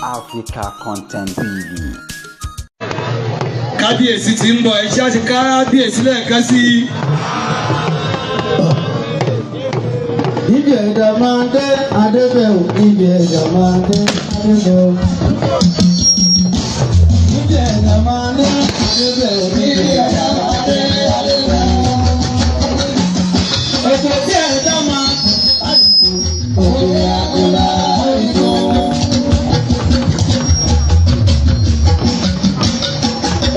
Africa Content TV. Kábíyèsí tí ń bọ̀ ẹ ṣáà ti kábíyèsí lẹ́ẹ̀kan sí i. Ibi ẹ̀dá máa ń dé Adébẹ̀wò, ibi ẹ̀dá máa ń dé Adébẹ̀wò. Ibi ẹ̀dá máa ń dé Adébẹ̀wò, ibi ẹ̀dá máa ń dé Adébẹ̀wò. Ètò tí ẹ̀dá máa àdìgbò, òkè àgbèlà àdìgbò.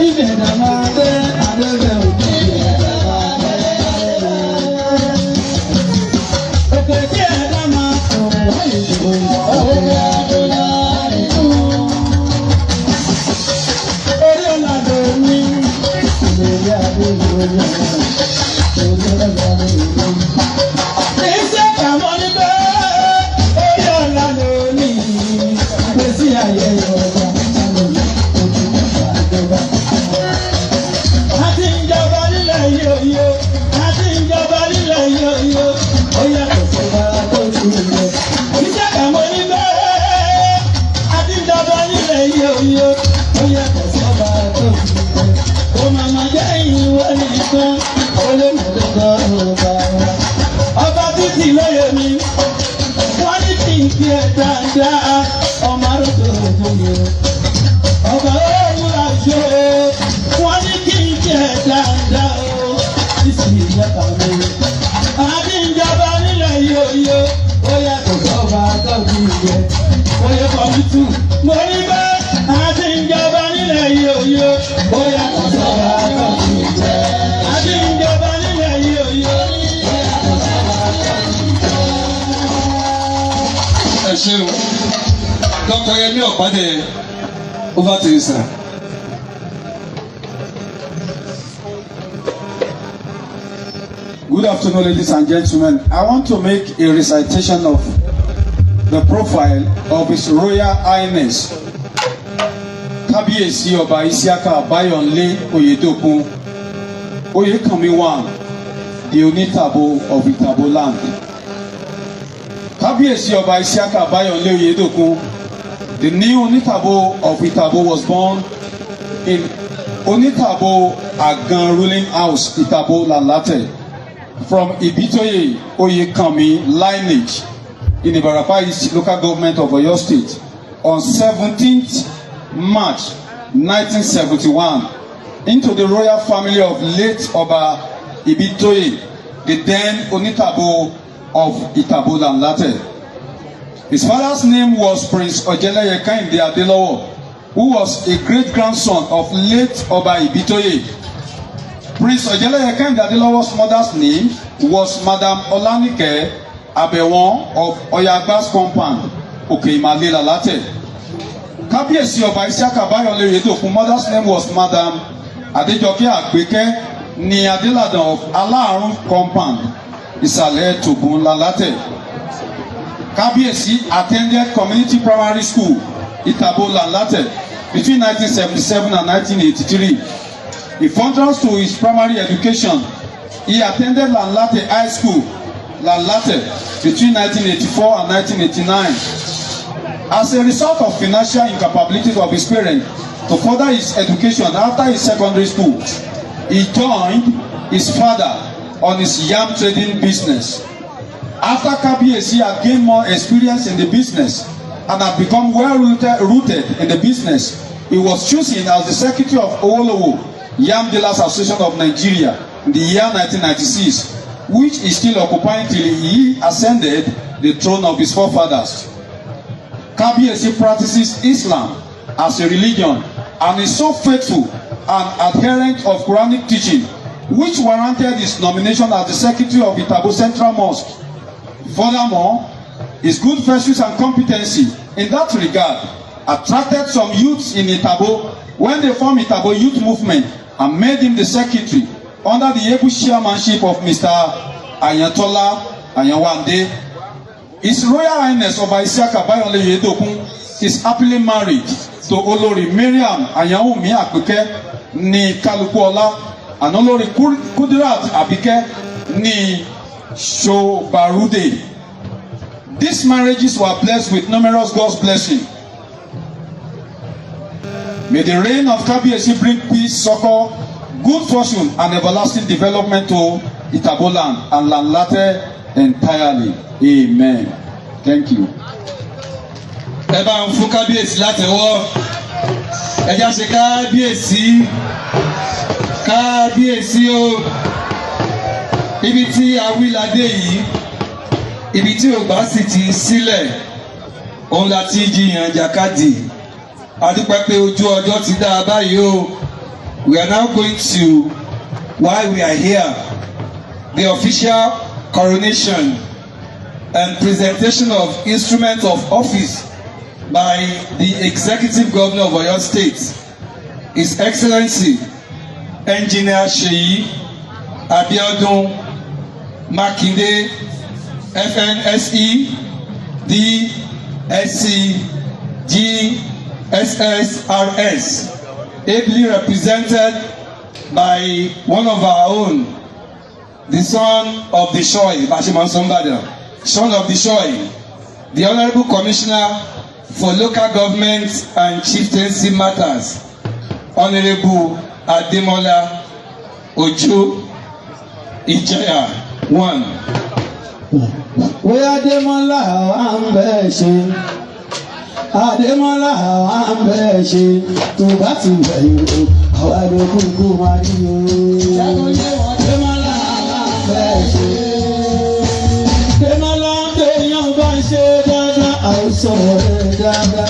Ibi ẹ̀dá máa ń dé Adébẹ̀wò, ibi ẹ̀dá máa ń dé Adébẹ̀wò. Ètò tí ẹ̀dá máa àdìgbò, òkè àgbèlà àdìgbò. Orí ọ̀làdò mi, ìlérí àdìgbò mi. Isiaka mọ́ níbẹ̀, orí ọ̀làdò mi, ìgbésí ayé ọ̀gá. Àti ìjọba nílẹ̀ yóò, àti ìjọba nílẹ̀ yóò, ó yàtọ̀ sí bàrà tó ti lẹ̀. Isiaka mọ́ níbẹ̀, àti ìjọba nílẹ̀ yóò, ó yàtọ̀ sí bàrà tó ti lẹ̀. Ó màmá jẹ́ ìwé nìkan, ó lè mọ̀ lọ́gọ́ ọba wa. Ọba títí lóye mi, wọ́n ní kí n kí ẹ dáadáa, ọmọ arúgbó òjò yẹn. Ọba òwúrọ̀ ṣe wọ́n ní kí n jẹ dáadáa o, ìsì ìjọba mi. Àdìjọba nílẹ̀ yóò, ó yàtọ̀ sọ́ba tọ́jú ìjẹ. Oyè kọ̀mítù, mo ní bẹ́ẹ̀. Àdìjọba nílẹ̀ yóò, ó yàtọ̀ sọ́ba tọ́jú ìjẹ. Àdìjọba nílẹ̀ yóò, ó yàtọ̀ sọ́ba tọ́jú ìjẹ. Ẹ ṣeun, Dr. Yemi Ọ̀pádé. Over to you, sir. Good afternoon, ladies and gentlemen. I want to make a recitation of the profile of His Royal Highness Kábíyèsí Ọba Isiaka Bayonle Ojedokun Oyekanmi I, the Onitabo of Itabo land. Kábíyèsí Ọba Isiaka Bayonle Ojedokun, the new Onitabo of Itabo, was born in Onitabo Agan ruling house, Itabo Lanlate, from Ibitoye Oyekanmi lineage in Ibarapa East local government of Oyo State on 17th March 1971 into the royal family of late Oba Ibitoye, the then Onitabo of Itabo Lanlate. His father's name was Prince Ojedokun, who was a great-grandson of late Oba Ibitoye. Prince Ojedokun mother's name was Madam Olanike Abewon of Oyagba's compound, Okeimale Lalate. Kábíyèsí Ọba Isiaka Bayonle Ojedokun mother's name was Madam Adejoke Agbeke ní Adeladan of Alaarun compound, Ìsàlẹ̀ Tògùn Lalate. Kábíyèsí attended community primary school, Itabo Lanlate, between 1977 and 1983. In contrast to his primary education, he attended Lanlate High School, Lanlate, between 1984 and 1989. As a result of financial incapabilities of his parents to further his education after his secondary school, he joined his father on his yam trading business. After Kábíyèsí had gained more experience in the business and had become well rooted in the business, he was chosen as the secretary of Owolowo Yam Dealers Association of Nigeria in the year 1996, which he still occupying till he ascended the throne of his forefathers. Kábíyèsí practices Islam as a religion and is so faithful and adherent of Quranic teaching, which warranted his nomination as the secretary of Itabo Central Mosque. Furthermore, his good virtues and competency in that regard attracted some youths in Itabo when they formed Itabo Youth Movement and made him the secretary under the able chairmanship of Mr. Ayantola Ayanwande. His Royal Highness Ọba Isiaka Bayonle Ojedokun is happily married to Olori Mariam Ayanwumi Apeke ní Kalukuola and Olori Kudirat Abike ní Shobarude. These marriages were blessed with numerous God's blessings. May the reign of Kabiyesi bring peace, succor, good fortune, and everlasting development to Itabo land and Lanlate entirely. Amen. Thank you. Ẹ bá ń fún Kábíyèsí látẹ̀wọ́. Ẹ já ṣe Kábíyèsí. Kábíyèsí o. Ibi tí awíládé yìí, ibi tí ò bá sì ti sílẹ̀, òun la ti jiyàn jàkadì. A dúpẹ́ pé ojú ọjọ́ ti dá a báyìí o. We are now going to, while we are here, the official coronation and presentation of instruments of office by the Executive Governor of Oyo State, His Excellency Engineer Seyi Abiodun Makinde, FNSE, DSC, GSSRS, ably represented by one of our own, the son of the Shoy, Bashiman Sombada, son of the Shoy, the Honorable Commissioner for Local Government and Chieftaincy Matters, Honorable Ademola Ojo Ijaya 1. We Ademola Ambeshi, Ademola Ambeshi, to Batu, Ojedokun Mario. Ademola Ambeshi, Ademola Ambeyan Banse Dada, Auso Dada.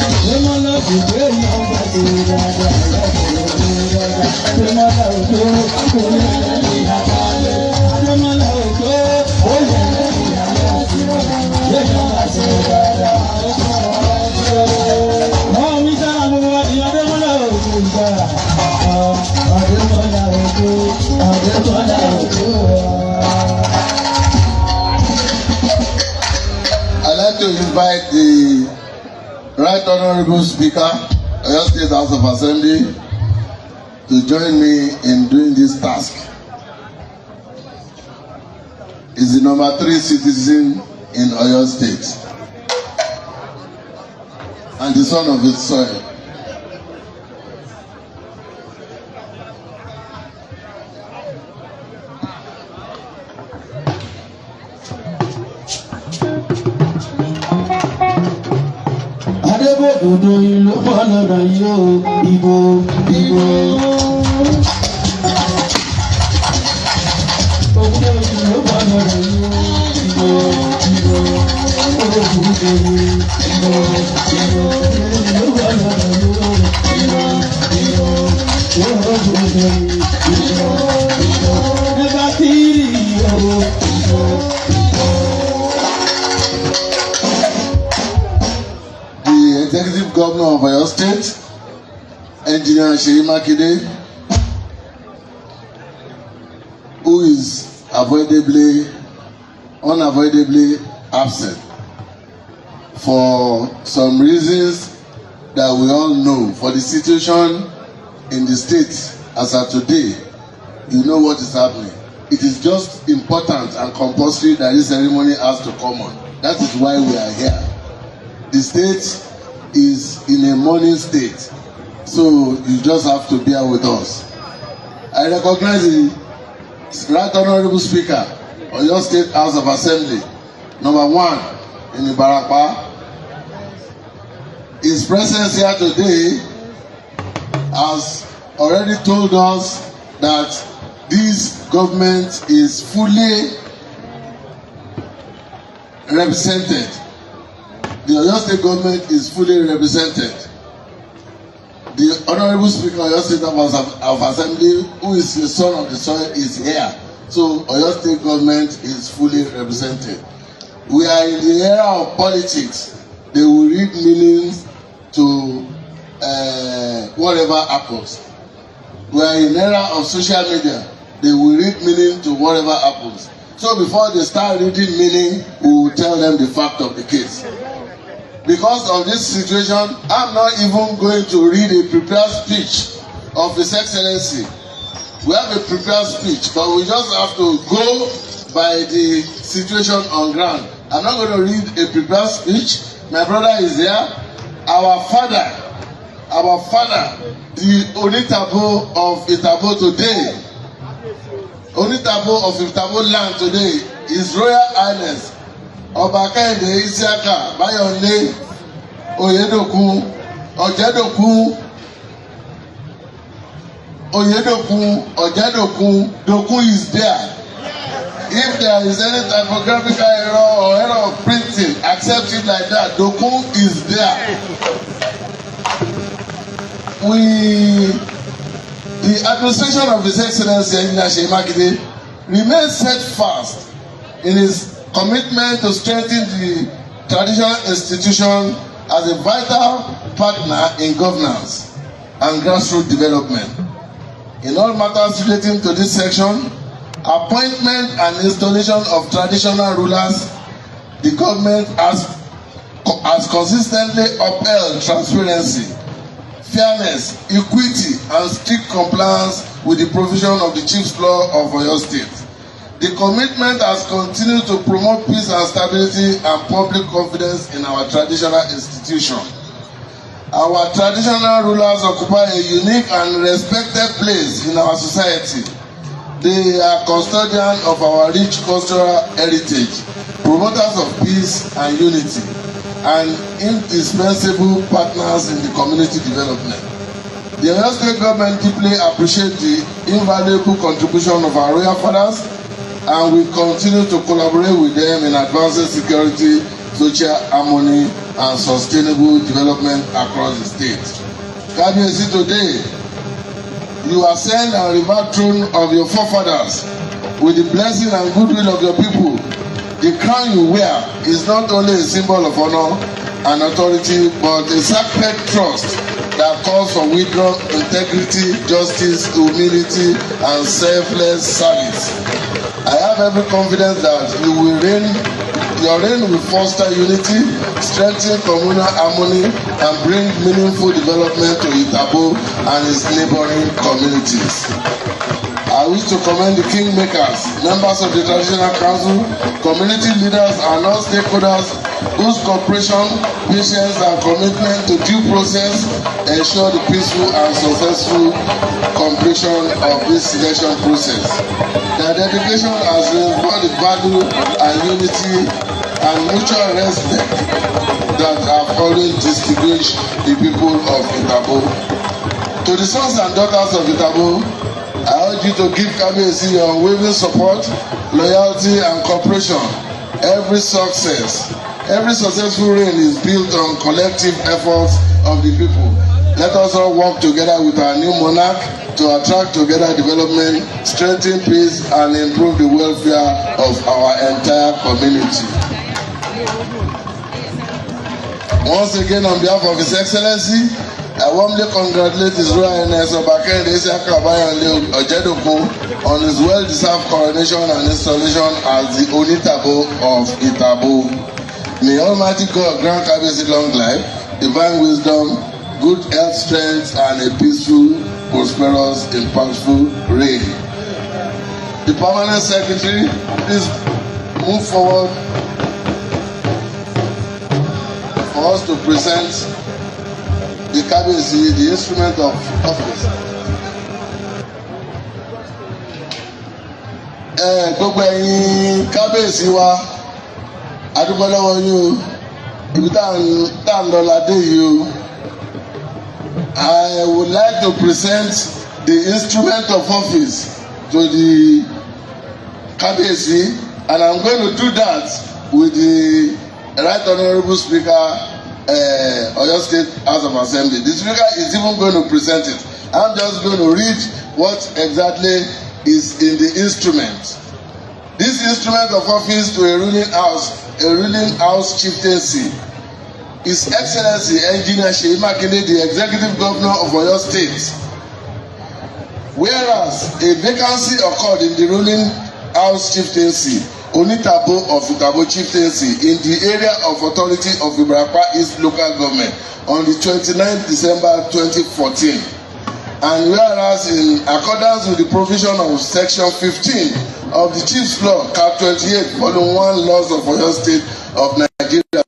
Ademola Ambeyan Banse Dada, Ademola Ojo, Ademola Ojo, I'd like to invite the Right Honorable Speaker, Oyo State House of Assembly, to join me in doing this task. Is the number 3 citizen in Oyo State and the son of its soil. Adébòdodo ìlú pọ̀lọ́dọ̀ yóò ìbò. Òdodo ìlú pọ̀lọ́dọ̀ yóò ìbò. Òdodo ìlú Nígbà tí ìyàwó Executive Governor of Oyo State, Engineer Seyi Makinde, who is unavoidably absent for some reasons that we all know. For the situation in the state as of today, you know what is happening. It is just important and compulsory that this ceremony has to come on. That is why we are here. The state is in a mourning state, so you just have to bear with us. I recognize the Right Honorable Speaker of Oyo State House of Assembly, number 1 in Ibarapa. His presence here today has already told us that this government is fully represented. The Oyo State government is fully represented. The Honorable Speaker of Oyo State House of Assembly, who is the son of the soil, is here. So Oyo State government is fully represented. We are in the era of politics. They will read meanings to whatever happens. We are in the era of social media. They will read meaning to whatever happens. So before they start reading meaning, we will tell them the fact of the case. Because of this situation, I'm not even going to read a prepared speech of His Excellency. We have a prepared speech, but we just have to go by the situation on ground. I'm not going to read a prepared speech. My brother is here. our father, the Onitabo of Itabo today, Onitabo of Itabo land today, His Royal Highness Makinde Isiaka Bayonle Ojedokun, Dokun is there. If there is any typographical error or error of printing, accept it like that. Dokun is there. The administration of His Excellency Seyi Makinde remains steadfast in his commitment to strengthen the traditional institution as a vital partner in governance and grassroots development. In all matters relating to this section, appointment and installation of traditional rulers, the government has consistently upheld transparency, fairness, equity, and strict compliance with the provision of the Chief's Law of Oyo State. The commitment has continued to promote peace and stability and public confidence in our traditional institution. Our traditional rulers occupy a unique and respected place in our society. They are custodians of our rich cultural heritage, promoters of peace and unity, and indispensable partners in the community development. The Oyo State government deeply appreciates the invaluable contribution of our royal fathers, and we continue to collaborate with them in advancing security, social harmony, and sustainable development across the state. Kabiyesi, today, you ascend and revert throne of your forefathers with the blessing and goodwill of your people. The crown you wear is not only a symbol of honor and authority, but a sacred trust that calls for wisdom, integrity, justice, humility, and selfless service. I have every confidence that your reign will foster unity, strengthen communal harmony, and bring meaningful development to Itabo and its neighboring communities. I wish to commend the kingmakers, members of the traditional council, community leaders, and all stakeholders whose cooperation, patience, and commitment to due process ensure the peaceful and successful completion of this selection process. Their dedication has reinforced the value and unity and mutual respect that have always distinguished the people of Itabo. To the sons and daughters of Itabo, I urge you to give Kabiyesi your unwavering support, loyalty, and cooperation. Every successful reign is built on collective efforts of the people. Let us all work together with our new monarch to attract together development, strengthen peace, and improve the welfare of our entire community. Once again, on behalf of His Excellency, I warmly congratulate His Royal Highness Makinde Isiaka Ojedokun on his well-deserved coronation and installation as the Onitabo of Itabo. May Almighty God grant Kabiyesi long life, divine wisdom, good health, strength, and a peaceful, prosperous, impactful reign. The Permanent Secretary, please move forward for us to present the Kabiyesi, the instrument of office. Gbogbo ẹ̀yin Kabiyesi wa, adúpẹ́ lọ́wọ́ yín o, ibi tá à ń lọ ládé yìí o. I would like to present the instrument of office to the Kabiyesi, and I'm going to do that with the Right Honourable Speaker, Oyo State House of Assembly. The Speaker is even going to present it. I'm just going to read what exactly is in the instrument. This instrument of office to a ruling house chieftaincy. His Excellency Engineer Seyi Makinde, the Executive Governor of Oyo State. Whereas a vacancy occurred in the ruling house chieftaincy, Onitabo of Itabo chieftaincy, in the area of authority of Ibrapa East local government on the 29th December 2014. And whereas in accordance with the provision of section 15 of the Chief's Law, Cap 28, Volume 1, Laws of Oyo State of Nigeria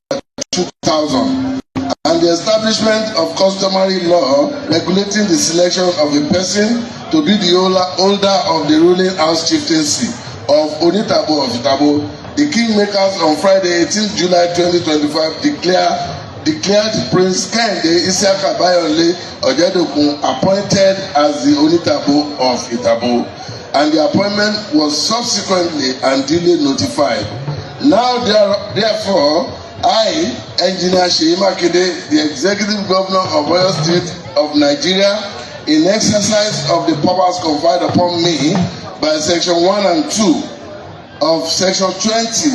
2000, and the establishment establishment of customary law regulating the selection of a person to be the holder of the ruling house chieftaincy of Onitabo of Itabo, the kingmakers on Friday 18 July 2025 declared Prince Makinde Isiaka Ojedokun appointed as the Onitabo of Itabo, and the appointment was subsequently and duly notified. Now therefore, I, Engineer Seyi Makinde, the Executive Governor of Oyo State of Nigeria, in exercise of the powers conferred upon me by Section 1 and 2 of Section 20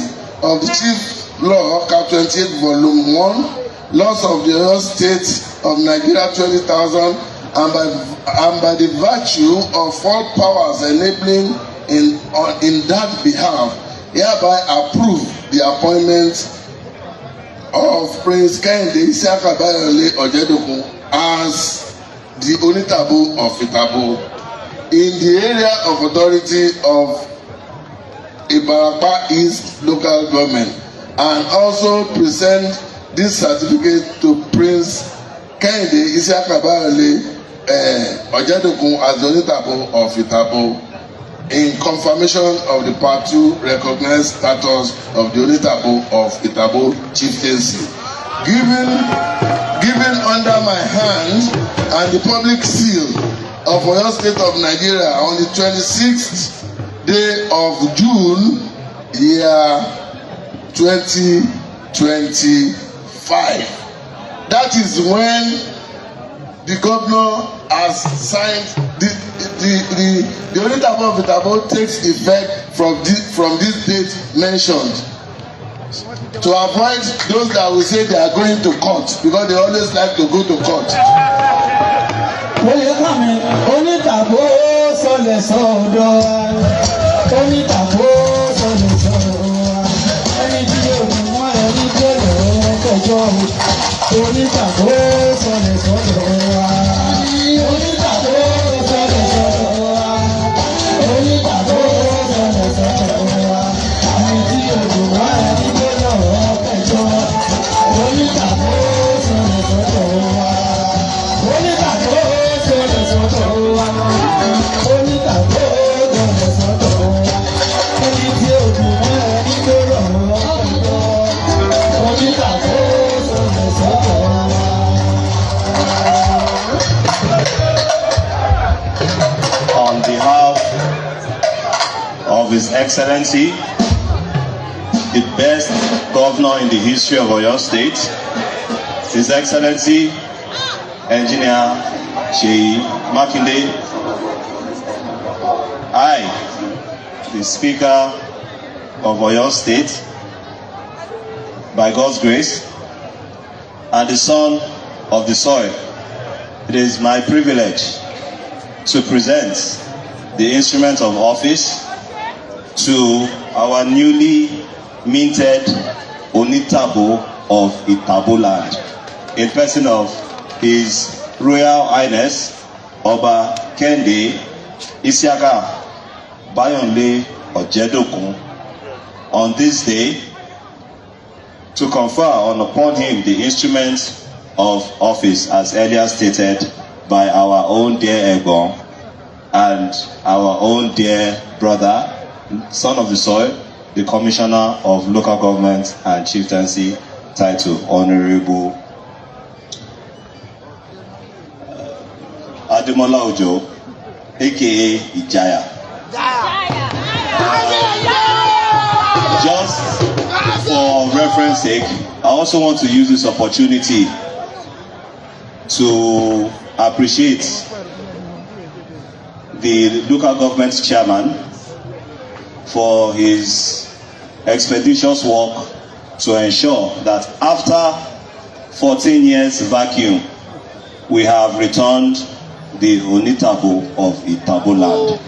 of the Chief Law, Cap 28, Volume 1, Laws of the Oyo State of Nigeria 20,000, and by the virtue of all powers enabling in that behalf, hereby approve the appointment of Prince Makinde Isiaka Ojedokun as the Onitabo of Itabo in the area of authority of Ibarapa East local government, and also present this certificate to Prince Makinde Isiaka Ojedokun as the Onitabo of Itabo in confirmation of the Part 2 recognized status of the Onitabo of Itabo chieftaincy. Given under my hand and the public seal of Oyo State of Nigeria on the 26th day of June, year 2025. That is when the governor has signed the Onitabo of Itabo takes effect from this date mentioned, to avoid those that will say they are going to court, because they always like to go to court. Oyekanmi, onitabo sọlẹ̀ sọ̀dọ̀ onitabo sọlẹ̀ sọ̀dọ̀ ẹni tí yóò mú ẹni tó lọ́ọ́ kẹjọ onitabo sọlẹ̀ sọ̀dọ̀ onitabo sọlẹ̀ sọ̀dọ̀ onitabo sọlẹ̀ sọ̀dọ̀ ẹni tí yóò mú ẹni tó lọ́ọ́ kẹjọ onitabo sọlẹ̀ sọ̀dọ̀ onitabo. On behalf of His Excellency, the best governor in the history of Oyo State, His Excellency, Engineer Seyi Makinde, I, the Speaker of Oyo State, by God's grace, and the son of the soil, it is my privilege to present the instrument of office to our newly minted Onitabo of Itabo land, in person of His Royal Highness Oba Makinde Isiaka Ojedokun, on this day, to confer upon him the instrument of office as earlier stated by our own dear Egbon and our own dear brother, son of the soil, the Commissioner of Local Government and Chieftaincy title, Honorable Ademola Ojo, aka Ijaya. Just for reference sake, I also want to use this opportunity to appreciate the local government chairman for his expeditious work to ensure that after 14 years vacuum, we have returned the Onitabo of Itabo land.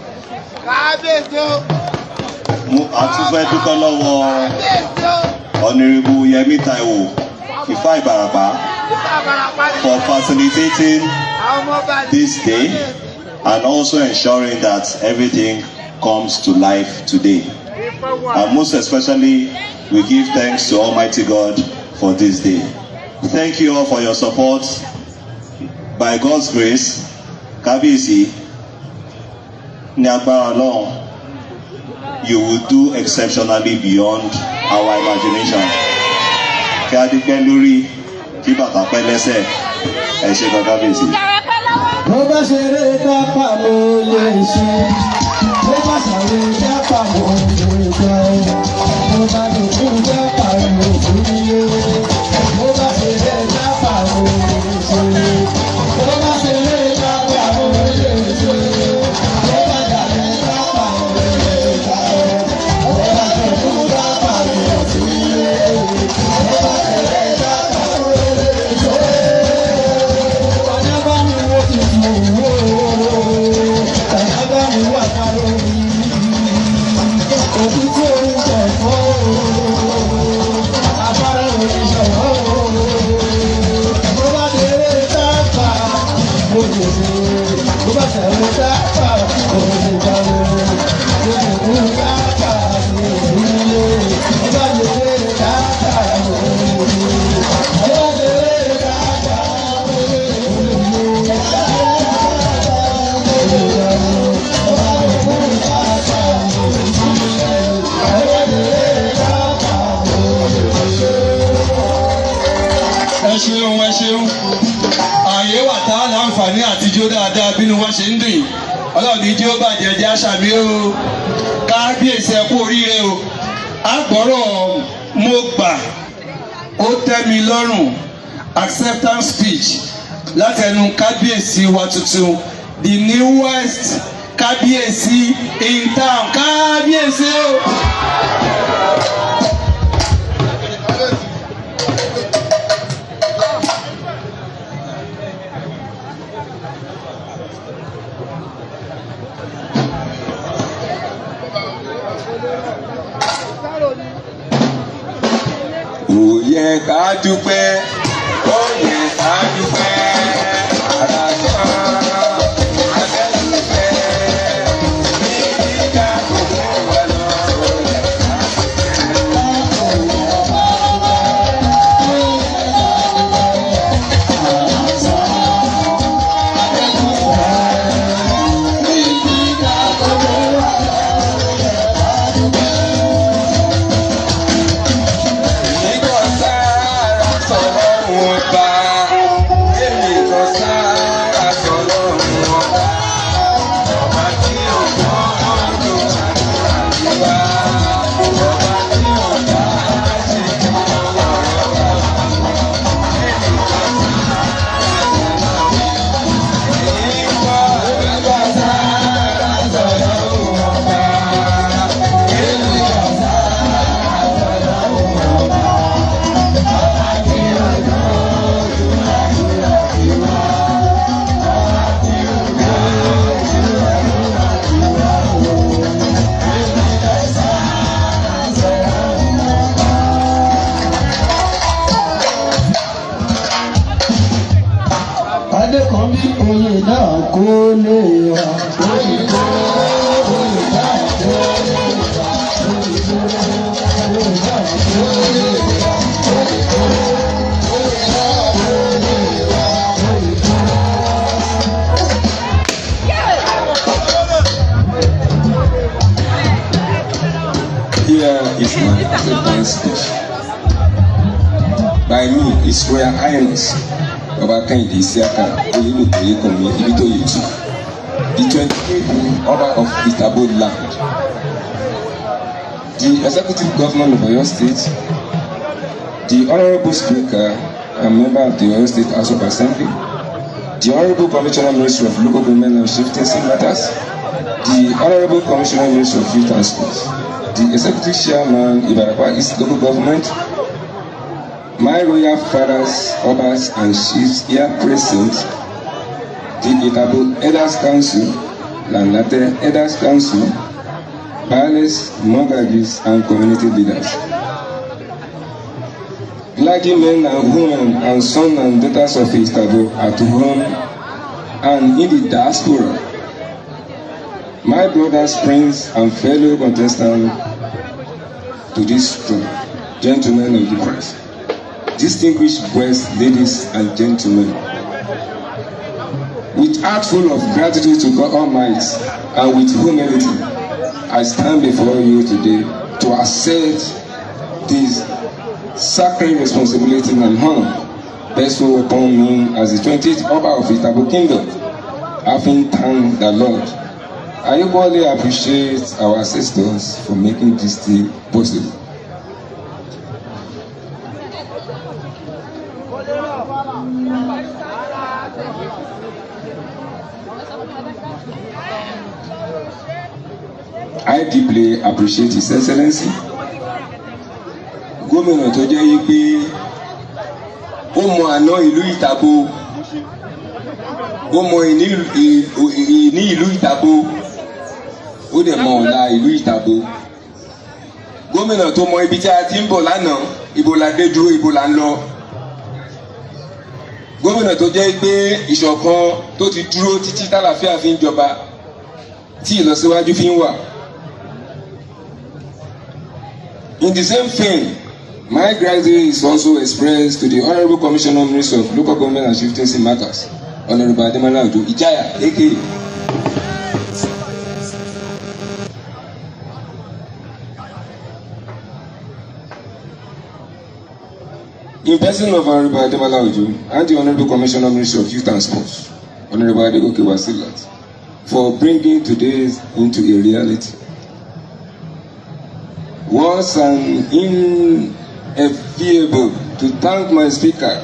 Àtúfẹ́ dúpẹ́ lọ́wọ́ Honorable Yemi Taiwo Ifa Ibarapa for facilitating this day and also ensuring that everything comes to life today. And most especially, we give thanks to Almighty God for this day. Thank you all for your support. By God's grace, Kábíyèsí, ní agbára Ọlọ́run, you will do exceptionally beyond our imagination. Kí a dúpẹ́ lórí, kí bàtà pẹ́ lẹ́sẹ̀, ẹ ṣé gan Kábíyèsí. Bó bá ṣeré dápà ló lè ṣe, bó bá ṣàwé dápà ló lè jẹ, bó bá dòkú dápà ló lè yé, bó bá ṣeré dápà ló lè ṣe, bó bá ṣeré dápà ló lè ṣe, bó bá dàbí dápà ló lè jẹ, bó bá dòkú dápà ló lè yé, bó bá ṣeré dápà ló lè ṣe. Ọ̀nà bá mi wó ti fò wó, ọ̀nà bá mi wà káró mi, òbí tí orí jẹ̀ fọ́, afárá orí ṣọ̀wọ́, bó bá délé dápà, bó lè ṣe, bó bá ṣẹ̀wé dápà, bó lè jáwé, bó lè kú dápà, bó lè nílé, bó bá délé dápà, bó lè ṣe, bó bá délé dápà, bó lè ẹ ṣeun ààyè wà tá láǹfààní àtijọ́ dáadáa bínú wọn ṣe ń dùn Ọlọ́run ní jẹ́ ó bàjẹ́ jẹ́ àṣàmì o Kábíyèsí ẹ kú oríire o àgbọ̀rọ̀ mo gbà ó tẹ́ mi lọ́rùn acceptance speech látẹnu Kábíyèsí wa tuntun the newest Kábíyèsí in town Kábíyèsí o. Ó yẹ ká dúpẹ́, ó yẹ ká dúpẹ́, ara kan abẹ́dúpẹ́, níbi ká kókó wà lọ, ó yẹ ká Adékànbí oyè náà kó lè wá. Oyè náà kó lè wá. Here is my acceptance speech. By me, His Royal Highness Makinde Isiaka, Oyekanmi, Ibitoye, the 28th Oba of Itabo land, the Executive Governor of Oyo State, the Honorable Speaker and member of the Oyo State House of Assembly, the Honorable Commissioner Ministry of Local Government and Shifting Matters, the Honorable Commissioner Ministry of Youth and Sports, the Executive Chairman Ibarakwa East Local Government, my royal fathers, obas and chiefs here present, the Itabo Elders Council, Lanlate Elders Council, palace, mortgages and community leaders, clergymen and women and sons and daughters of Itabo at home and in the diaspora, my brothers, friends and fellow contestants to this throne, gentlemen of the press. distinguished guests, ladies and gentlemen. With heart full of gratitude to God Almighty and with humility, I stand before you today to accept this sacred responsibility and honor bestowed upon me as the 20th Oba of Itabo Kingdom, having thanked the Lord. I equally appreciate our ancestors for making this day possible. I deeply appreciate His Excellency. Gómìnà tó jẹ́ yí pé ó mọ àná ìlú Itabo, ó mọ ìní ìlú Itabo, ó dẹ̀ mọ ọ̀la ìlú Itabo. Gómìnà tó mọ ibi tí a ti ń bọ̀ lánàá, ibo la dé dúró, ibo la ń lọ. Gómìnà tó jẹ́ pé ìṣọ̀kan tó ti dúró títí tálàfíà fi ń jọba, tí ìlọsíwájú fi ń wà. In the same vein, my gratitude is also expressed to the Honourable Commissioner Minister of Local Government and Chieftaincy Matters, Honourable Ademola Ojo Ijaya, aka. In person of Honourable Ademola Ojo and the Honourable Commissioner Minister of Youth and Sports, Honourable Adegoke Wasilat, for bringing today into a reality. Was an inevitable to thank my speaker,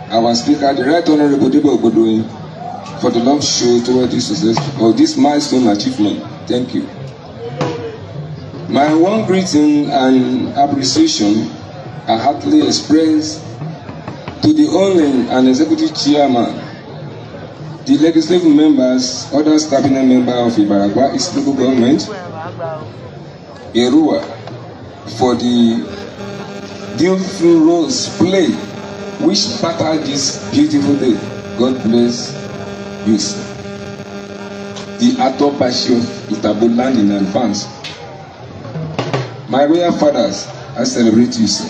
our speaker, the Right Honourable Debo Obodoyin, for the love shown toward this success or this milestone achievement. Thank you. My warm greeting and appreciation are heartily expressed to the only and executive chairman, the legislative members, other cabinet members of Ibaragua East Local Government, Erua, for the beautiful roles played which battered this beautiful day. God bless you, sir. The Atobashi of Itabo land in advance. My royal fathers, I celebrate you, sir.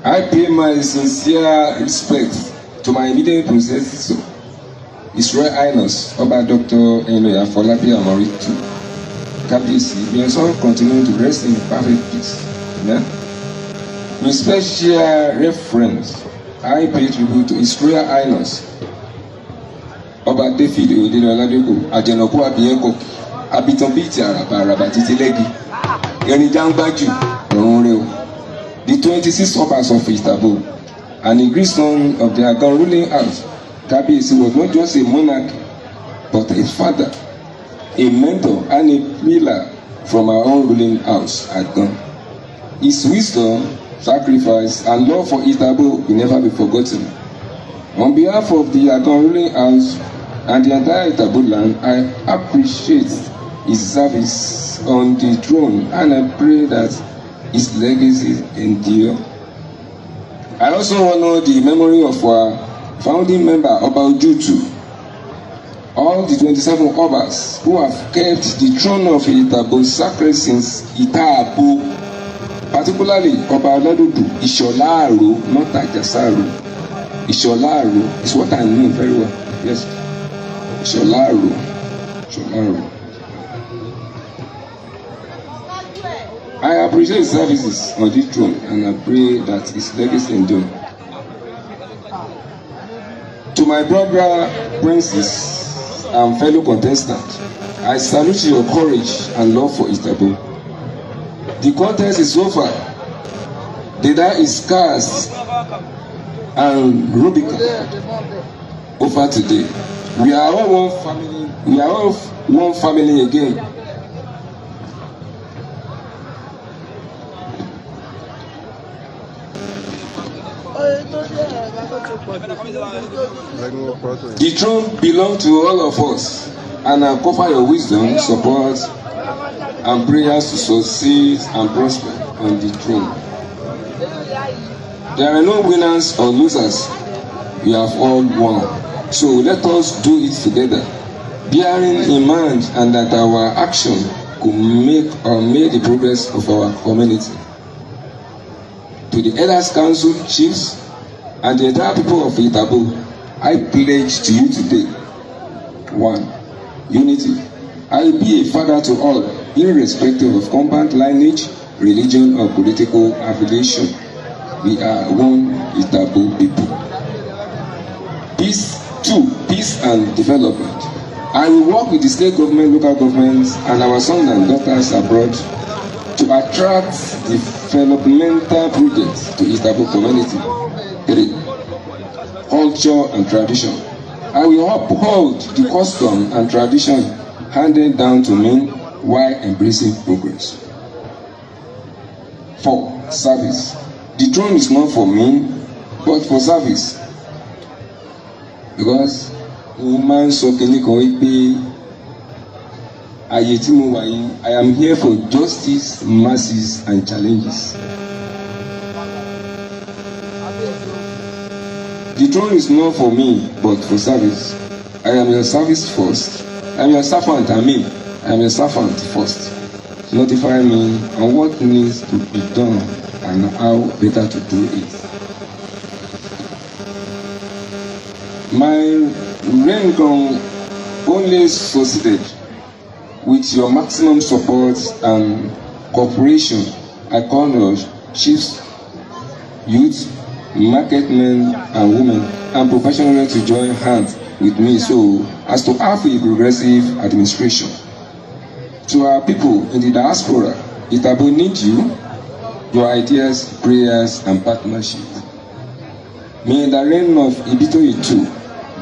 I pay my sincere respect to my immediate predecessor, His Royal Highness Oba Dr. Enoya Folabi Amori II. Kabiyesi, may his soul continue to rest in perfect peace. Amen. With special reference, I pay tribute to His Royal Highness Oba David Oyedele Oladeko Ajenoku Abiyenko Abitan bíi ti àràbà títí lẹ́gi ẹni jáǹgbájú ọ̀run rẹ o. The 26th Obas of Itabo, an agreed son of the Agan ruling house, Kabiyesi was not just a monarch, but a father, a mentor, and a pillar from our own ruling house, Agan. His wisdom, sacrifice, and love for Itabo will never be forgotten. On behalf of the Agan ruling house and the entire Itabo land, I appreciate his service on the throne, and I pray that his legacy endure. I also honor the memory of our founding member, Oba Ojutu, all the 27 Obas who have kept the throne of Itabo sacred since Itabo, particularly Oba Oladodo Isholaro, not Ajasaro. Isholaro is what I know very well. Yes, Isholaro. I appreciate his services on this throne, and I pray that his legacy endure. To my brother, princes, and fellow contestants, I salute your courage and love for Itabo. The contest is over. The die is cast and Rubicon over today. We are all one family. We are all one family again. The throne belongs to all of us, and I offer your wisdom, support, and prayers to succeed and prosper on the throne. There are no winners or losers. We have all won. So let us do it together, bearing in mind and that our action could make or make the progress of our community. to the Elders Council chiefs, and the entire people of Itabo, I pledge to you today: 1. Unity. I will be a father to all, irrespective of compound lineage, religion, or political affiliation. We are one Itabo people. Peace. 2. Peace and development. I will work with the state government, local governments, and our sons and daughters abroad to attract developmental projects to Itabo community. 3. Culture and tradition. I will uphold the custom and tradition handed down to me while embracing progress. 4. Service. The throne is not for me, but for service. Because woman sọ kìíní kan wípé ayé tí mo wà yìí, I am here for justice, mercies and challenges. The throne is not for me, but for service. I am your service first. I am your servant, I am your servant first. Notify me on what needs to be done and how better to do it. My reign can only succeed with your maximum support and cooperation. I call on chiefs, youth, market men and women, and professionals to join hands with me so as to have a progressive administration. To our people in the diaspora, Itabo needs you, your ideas, prayers, and partnership. May the reign of Ibitoye too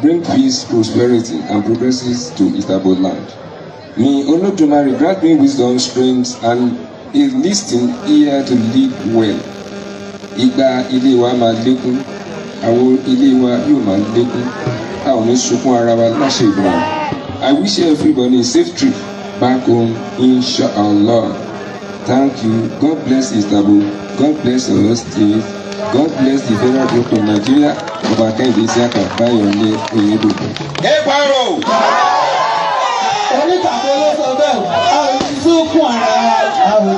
bring peace, prosperity, and progresses to Itabo land. May Olodumare grant me wisdom, strength, and a listening ear to lead well. Ìgbà ilé wa máa lékún, àwọn ilé wa yóò máa lékún, a ò ní sunkún ara wa láṣẹ Ìbàdàn. I wish everybody a safe trip back home, inshallah. Thank you. God bless Itabo. God bless our state. God bless the federal group of Nigeria. Makinde Isiaka Bayonle Ojedokun. Onitabo ló sọ bẹ́ẹ̀, a ò ní sunkún ara wa.